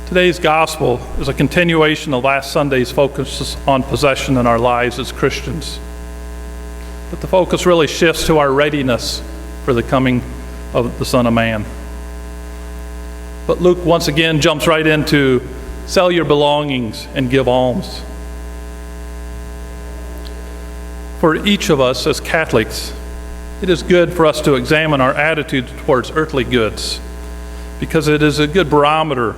Today's gospel is a continuation of last Sunday's focus on possession in our lives as Christians. But the focus really shifts to our readiness for the coming of the Son of Man. But Luke once again jumps right into sell your belongings and give alms. For each of us as Catholics, it is good for us to examine our attitude towards earthly goods, because it is a good barometer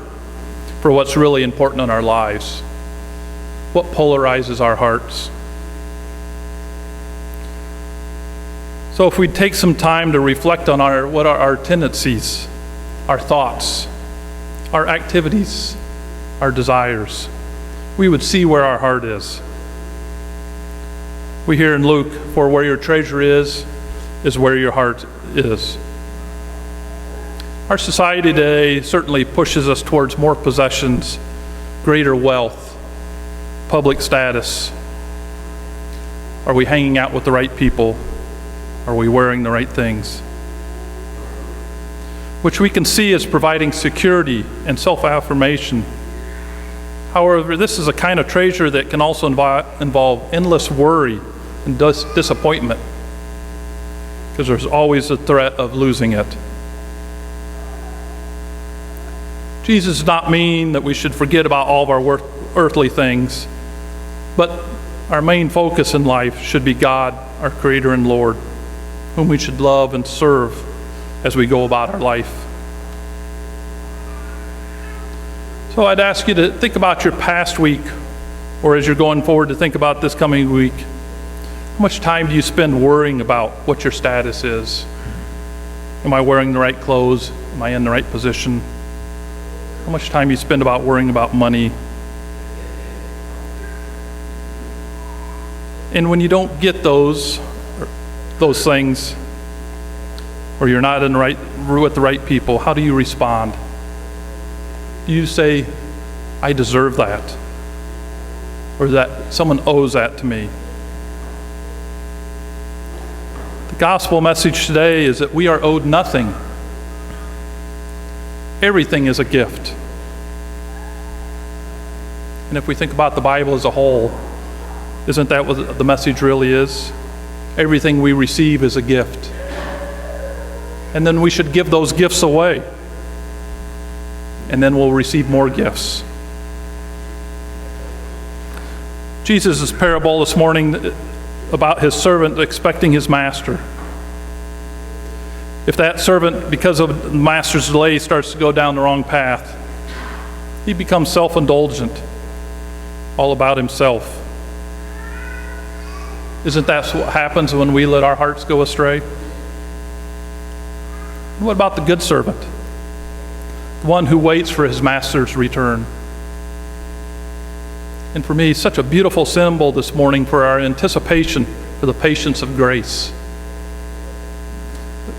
for what's really important in our lives, what polarizes our hearts. So if we take some time to reflect on what are our tendencies, our thoughts, our activities, our desires, we would see where our heart is. We hear in Luke, for where your treasure is where your heart is. Our society today certainly pushes us towards more possessions, greater wealth, public status. Are we hanging out with the right people? Are we wearing the right things? Which we can see as providing security and self-affirmation. However, this is a kind of treasure that can also involve endless worry and disappointment, because there's always a threat of losing it. Jesus does not mean that we should forget about all of our earthly things, but our main focus in life should be God, our Creator and Lord, whom we should love and serve as we go about our life. So I'd ask you to think about your past week, or as you're going forward to think about this coming week. How much time do you spend worrying about what your status is? Am I wearing the right clothes? Am I in the right position? How much time you spend about worrying about money? And when you don't get those things, or you're not with the right people, how do you respond? Do you say, I deserve that? Or that someone owes that to me? The gospel message today is that we are owed nothing. Everything is a gift. And if we think about the Bible as a whole, isn't that what the message really is? Everything we receive is a gift. And then we should give those gifts away. And then we'll receive more gifts. Jesus' parable this morning about his servant expecting his master. If that servant, because of the master's delay, starts to go down the wrong path, he becomes self-indulgent, all about himself. Isn't that what happens when we let our hearts go astray? What about the good servant? The one who waits for his master's return. And for me, such a beautiful symbol this morning for our anticipation for the patience of grace.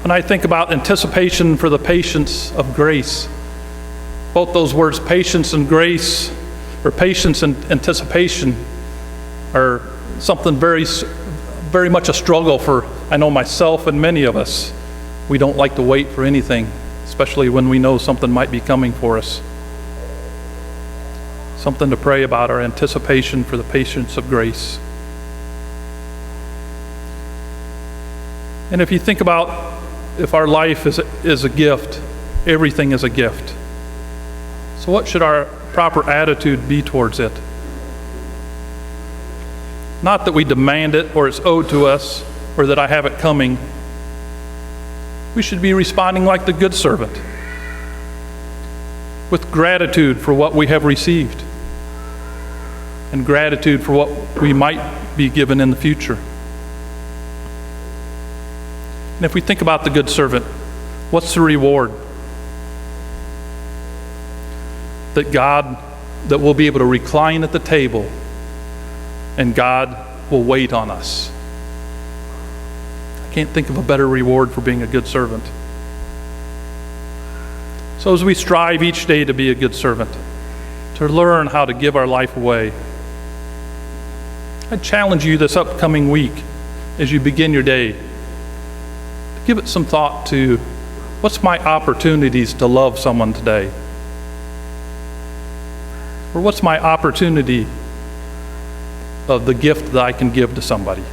When I think about anticipation for the patience of grace, both those words, patience and grace, or patience and anticipation, are something very, very much a struggle for, I know, myself and many of us. We don't like to wait for anything, especially when we know something might be coming for us. Something to pray about, our anticipation for the patience of grace. And if you think about if our life is a gift, everything is a gift. So what should our proper attitude be towards it? Not that we demand it or it's owed to us or that I have it coming. We should be responding like the good servant, with gratitude for what we have received and gratitude for what we might be given in the future. And if we think about the good servant, what's the reward? That we'll be able to recline at the table and God will wait on us. I can't think of a better reward for being a good servant. So as we strive each day to be a good servant, to learn how to give our life away, I challenge you this upcoming week as you begin your day to give it some thought to, what's my opportunities to love someone today? Or what's my opportunity of the gift that I can give to somebody?